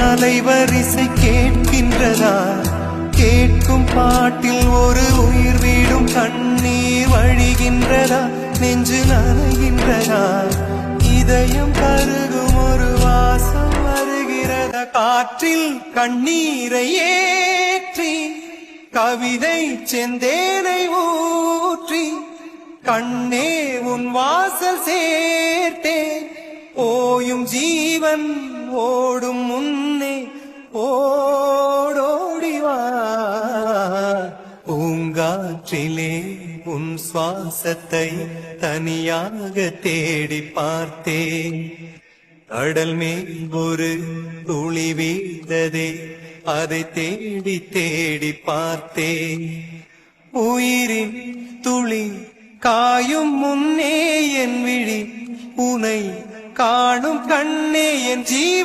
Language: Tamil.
அலைவரிசை கேட்கின்றதா? கேட்கும் பாட்டில் ஒரு உயிர் வீடும் கண்ணீர் வழிகின்றதா? நெஞ்சு நனைகின்றதா? இதயம் கருகும் ஒரு வாசம் வருகிறதா? காற்றில் கண்ணீரை ஏற்றி கவிதை செந்தேனை ஊற்றி கண்ணே உன் வாசல் சேர்த்தேன். ஓயும் ஜீவன் ஓடும் முன்னே ஓடோடிவா. பூங்காற்றிலே உன் சுவாசத்தை தனியாக தேடி பார்த்தேன். கடல் மேல் ஒரு துளி வீழ்ந்ததே, அதை தேடி தேடி பார்த்தேன். உயிரின் துளி காயும் முன்னே என் விழி உனை காணும் கண்ணே என் ஜீவன்.